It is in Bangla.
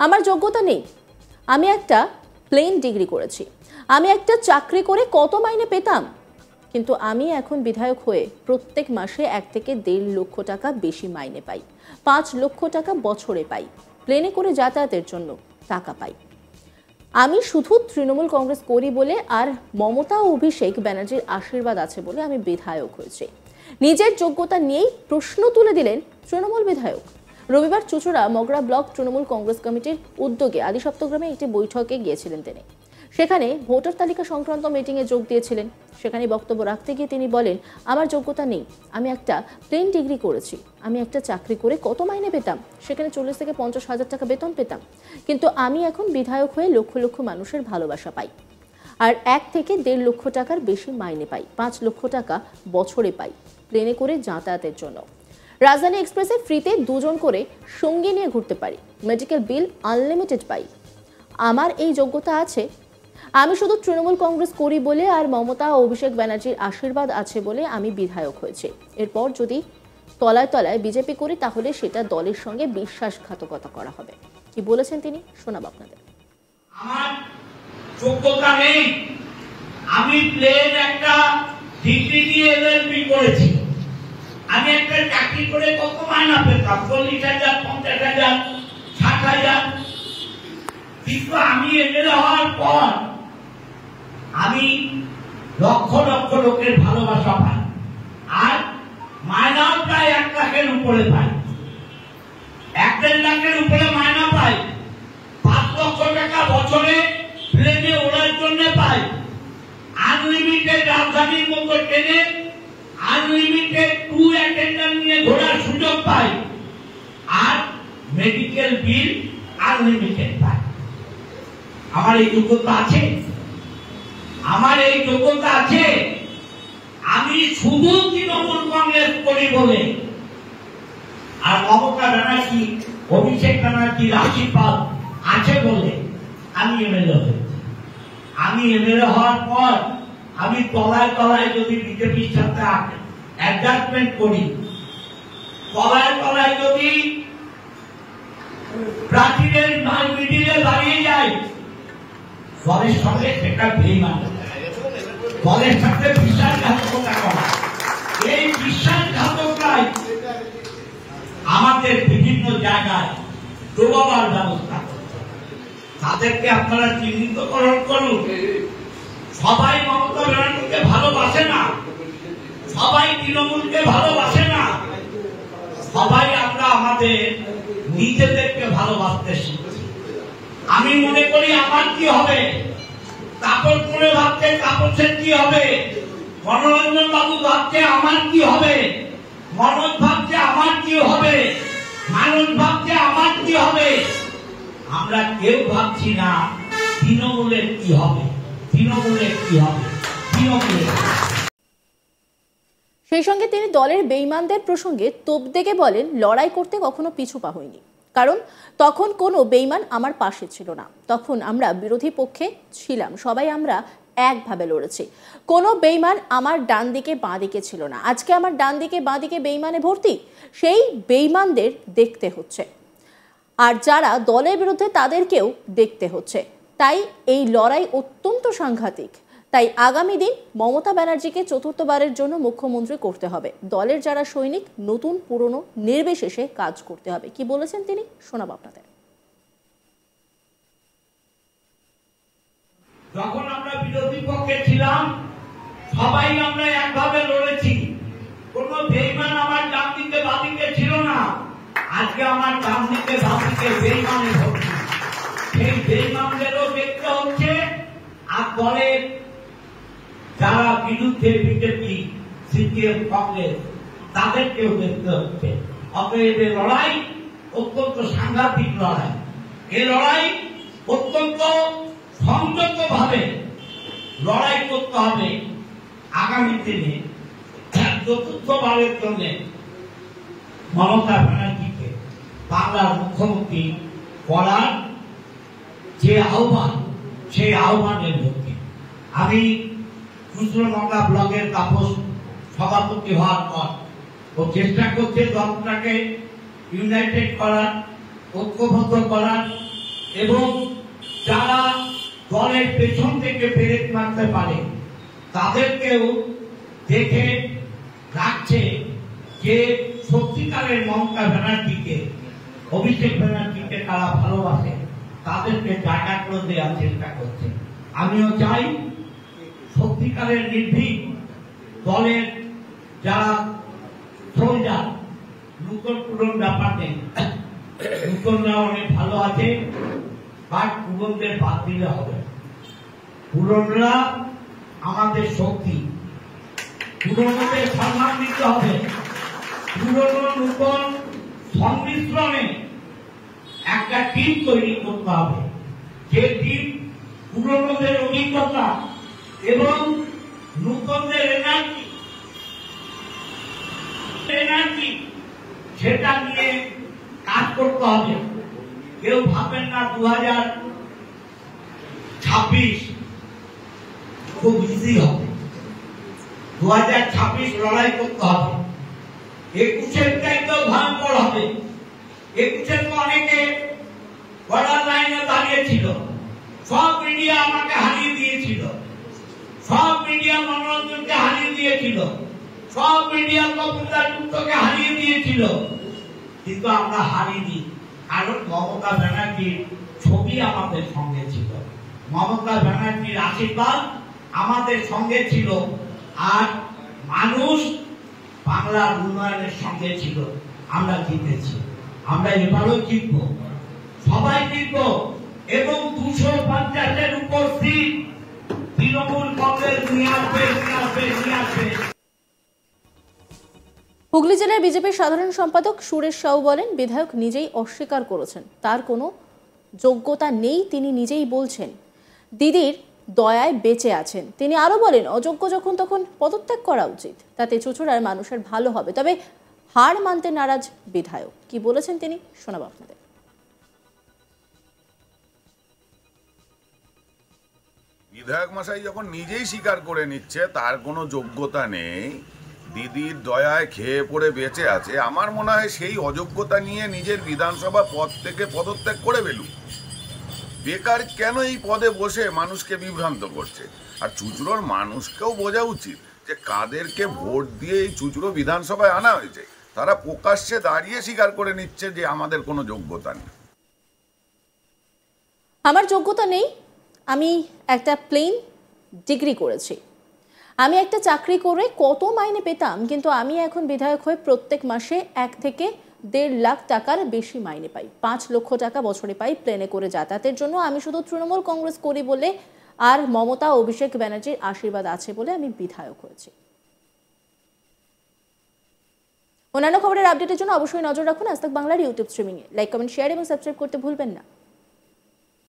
আমার যোগ্যতা নেই, আমি একটা প্লেন ডিগ্রি করেছি, আমি একটা চাকরি করে কত মাইনে পেতাম, কিন্তু আমি এখন বিধায়ক হয়ে প্রত্যেক মাসে 1 থেকে 1.5 লক্ষ টাকা বেশি মাইনে পাই, 5 লক্ষ টাকা বছরে পাই, প্লেনে করে যাতায়াতের জন্য টাকা পাই। আমি শুধু তৃণমূল কংগ্রেস করি বলে আর মমতা ও অভিষেক ব্যানার্জির আশীর্বাদ আছে বলে আমি বিধায়ক হয়েছি। নিজের যোগ্যতা নিয়েই প্রশ্ন তুলে দিলেন তৃণমূল বিধায়ক। রবিবার চুঁচুড়া মগরা ব্লক তৃণমূল কংগ্রেস কমিটির উদ্যোগে আদিসপ্তগ্রামে একটি বৈঠকে গিয়েছিলেন তিনি। সেখানে ভোটার তালিকা সংক্রান্ত মিটিংয়ে যোগ দিয়েছিলেন। সেখানে বক্তব্য রাখতে গিয়ে তিনি বলেন, আমার যোগ্যতা নেই, আমি একটা প্লেন ডিগ্রি করেছি, আমি একটা চাকরি করে কত মাইনে পেতাম, সেখানে 40 থেকে 50 হাজার টাকা বেতন পেতাম, কিন্তু আমি এখন বিধায়ক হয়ে লক্ষ লক্ষ মানুষের ভালোবাসা পাই, আর 1 থেকে 1.5 লক্ষ টাকার বেশি মাইনে পাই, 5 লক্ষ টাকা বছরে পাই, প্লেনে করে যাতায়াতের জন্য। রাজধানী এক্সপ্রেসে ফ্রিতে 2 জন করে সঙ্গী নিয়ে ঘুরতে পারি, মেডিকেল বিল আনলিমিটেড পাই। আমার এই যোগ্যতা আছে। আমি শুধু তৃণমূল কংগ্রেস করি বলে আর মমতা ও অভিষেক ব্যানার্জির আশীর্বাদ আছে বলে আমি বিধায়ক হয়েছি। এরপর যদি তলায় তলায় বিজেপি করি তাহলে সেটা দলের সঙ্গে বিশ্বাসঘাতকতা করা হবে। কি বলেছেন তিনি, শোনাব আপনাদের। আমার যোগ্যতা নেই, আমি প্লেন একটা ডিগ্রি দিয়ে এলএলবি করেছি, আমি একটা চাকরি করে কত মাইনা পেতাম, 40,000, 50,000, 60,000, কিন্তু আমি এমএলএ হওয়ার পর আমি লক্ষ লক্ষ লোকের ভালোবাসা পাই, আর মাইনাও প্রায় 1 লাখের উপরে পাই, 1.5 লাখের উপরে মাইনা পাই, 5 লক্ষ টাকা বছরে প্লেনে ওড়ার জন্য পাই, আনলিমিটেড রাজধানীর মতো ট্রেনে আনলিমিটেড ট্যুর অ্যাটেন্ডার নিয়ে ঘোরার সুযোগ পাই, আর মেডিকেল বিল আনলিমিটেড পাই। আমার এই যোগ্যতা আছে, আমার এই যোগ্যতা আছে। আমি শুধু তৃণমূল কংগ্রেস করি বলে আর মমতা ব্যানার্জি, অভিষেক ব্যানার্জির আশীর্বাদ আছে বলে আমি এমএলএ হয়েছি। আমি এমএলএ হওয়ার পর আমি তলায় তলায় যদি বিজেপির সাথে অ্যাডজাস্টমেন্ট করি, তলায় তলায় যদি প্রাচীরের মিডিলে দাঁড়িয়ে যাই, দলের সঙ্গে সেটা বেইমান, দলের সাথে বিশ্বাসঘাতকতা করা, এই বিশ্বাসঘাতকতাই আমাদের বিভিন্ন জায়গায় ডোবাবার ব্যবস্থা করছে। তাদেরকে আপনারা চিহ্নিতকরণ করুন। সবাই মমতা ব্যানার্জিকে ভালোবাসে না, সবাই তৃণমূলকে ভালোবাসে না, সবাই আমরা আমাদের নিজেদেরকে ভালোবাসতে শিখছি। আমি মনে করি আমার কি হবে, তাপস মনে ভাবছে তাপসের কি হবে, মনোরঞ্জন বাবু ভাবছে আমার কি হবে, মনোজ ভাবছে আমার কি হবে, মানুষ ভাবছে আমার কি হবে। আমরা কেউ ভাবছি না তৃণমূলের কি হবে, তৃণমূলের কি হবে, তৃণমূলের। সেই সঙ্গে তিনি দলের বেঈমানদের প্রসঙ্গে তোপ দেগে বলেন, লড়াই করতে কখনো পিছু পা হয়নি, কারণ তখন কোনো বেঈমান আমার পাশে ছিল না, তখন আমরা বিরোধী পক্ষে ছিলাম, সবাই আমরা একভাবে লড়েছি, কোনো বেঈমান আমার ডান দিকে বাঁ দিকে ছিল না। আজকে আমার ডান দিকে বাঁ দিকে বেঈমানে ভর্তি, সেই বেঈমানদের দেখতে হচ্ছে, আর যারা দলের বিরুদ্ধে তাদেরকেও দেখতে হচ্ছে। তাই এই লড়াই অত্যন্ত সাংঘাতিক। তাই আগামী দিন মমতা ব্যানার্জিকে 4র্থবারের জন্য মুখ্যমন্ত্রী করতে হবে। দলের যারা সৈনিক, নতুন পুরনো নির্বিশেষে কাজ করতে হবে। কি বলেছেন তিনি, শোনাব আপনাদের। যখন আমরা বিরোধী পক্ষে ছিলাম সবাই আমরা একভাবে লড়েছি, কোন বেঈমান আমার ডান দিকে বাঁ দিকে ছিল না। আজকে আমার ডান দিকে বাঁ দিকে বেঈমানে ভর্তি, সেই বেঈমানদেরও দেখতে হচ্ছে, আর দলের যারা বিরুদ্ধে বিজেপি, সিপিএম, কংগ্রেস তাদেরকেও দেখতে হচ্ছে। অতএব এই লড়াই অত্যন্ত সাংঘাতিক লড়াই, এই লড়াই অত্যন্ত সংযত ভাবে লড়াই করতে হবে। আগামী দিনে 4র্থবারের জন্য মমতা ব্যানার্জিকে বাংলার মুখ্যমন্ত্রী করার যে আহ্বান, সেই আহ্বানের মধ্যে আমি চুঁচুড়া ব্লকের তাপস সভাপতি হওয়ার পর ও চেষ্টা করছে দলটাকে ইউনাইটেড করার, ঐক্যবদ্ধ করার, এবং যারা দলের পেছন থেকে ব্রেক মারতে পারে তাদেরকেও দেখে রাখছে যে সত্যিকারের মমতা ব্যানার্জিকে, অভিষেক ব্যানার্জিকে তারা ভালোবাসে, তাদেরকে জায়গা করে দেওয়ার চেষ্টা করছে। আমিও চাই সত্যিকারের নির্ভীক দলের যারা সোলজার, নূতন পুরন ব্যাপার নেই, নূতনরা অনেক ভালো আছে, বাট পুরনদের বাদ দিলে হবে। পুরনরা আমাদের শক্তি, পুরনোদের সম্মান দিতে হবে। পুরনো নূতন সংমিশ্রণে একটা টিম তৈরি করতে হবে, যে টিম পুরনোদের অভিজ্ঞতা এবং নূতনদের এনার্জি সেটা নিয়ে কাজ করতে হবে। কেউ ভাবেন না 2026 খুব ইজি হবে। 2026 লড়াই করতে হবে। 21-এর চাইতেও ভয়ঙ্কর হবে। 21-এর তো অনেকে বর্ডার লাইনে দাঁড়িয়েছিল, সব মিডিয়া আমাকে হারিয়ে দিয়েছিল, সব মিডিয়া মনোরঞ্জনকে হারিয়ে দিয়েছিল, সব মিডিয়া কপুরদার যুক্তকে হারিয়ে দিয়েছিল, কিন্তু আমরা হারিনি, কারণ মমতা ব্যানার্জির ছবি আমাদের সঙ্গে ছিল, মমতা ব্যানার্জির আশীর্বাদ আমাদের সঙ্গে ছিল, আর মানুষ বাংলার উন্নয়নের সঙ্গে ছিল। আমরা জিতেছি, আমরা এবারও জিতব, সবাই জিতব, এবং 250-এর উপর সিট তৃণমূল কংগ্রেস নিয়ে আসবে। হুগলি জেলার বিজেপির সাধারণ সম্পাদক সুরেশ সাউ বলেন, বিধায়ক নিজেই অস্বীকার করেছেন তার কোনো যোগ্যতা নেই। তিনি নিজেই বলছেন দিদির দয়ায় বেঁচে আছেন। তিনি আরো বলেন, অযোগ্য যখন তখন পদত্যাগ করা উচিত, তাতে চুঁচুড়ার মানুষের ভালো হবে। তবে হার মানতে নারাজ বিধায়ক। কি বলেছেন তিনি, শোনাবো আপনাদের। বিধায়ক মশাই যখন নিজেই স্বীকার করে নিচ্ছে তার কোনো যোগ্যতা নেই, দিদির দয়ায় খেয়ে পড়ে বেঁচে আছে, আমার মনে হয় সেই অযোগ্যতা নিয়ে নিজের বিধানসভা পদ থেকে পদত্যাগ করে ফেলুক। বেকার কেন এই পদে বসে মানুষকে বিভ্রান্ত করছে? আর চুঁচুড়োর মানুষকেও বোঝা উচিত যে কাদেরকে ভোট দিয়ে এই চুঁচুড়ো বিধানসভায় আনা হয়েছে, তারা প্রকাশ্যে দাঁড়িয়ে স্বীকার করে নিচ্ছে যে আমাদের কোনো যোগ্যতা নেই। আমার যোগ্যতা নেই, আমি একটা প্লেন ডিগ্রি করেছি, আমি একটা চাকরি করে কত মাইনে পেতাম, কিন্তু আমি এখন বিধায়ক হয়ে প্রত্যেক মাসে 1 থেকে 1.5 লাখ টাকার বেশি মাইনে পাই, 5 লক্ষ টাকা বছরে পাই প্লেনে করে যাতায়াতের জন্য। আমি শুধু তৃণমূল কংগ্রেস করি বলে আর মমতা অভিষেক ব্যানার্জির আশীর্বাদ আছে বলে আমি বিধায়ক হয়েছি। অন্যান্য খবরের আপডেটের জন্য অবশ্যই নজর রাখুন আজ তাক বাংলার ইউটিউব স্ট্রিমিংয়ে। লাইক, কমেন্ট, শেয়ার এবং সাবস্ক্রাইব করতে ভুলবেন না।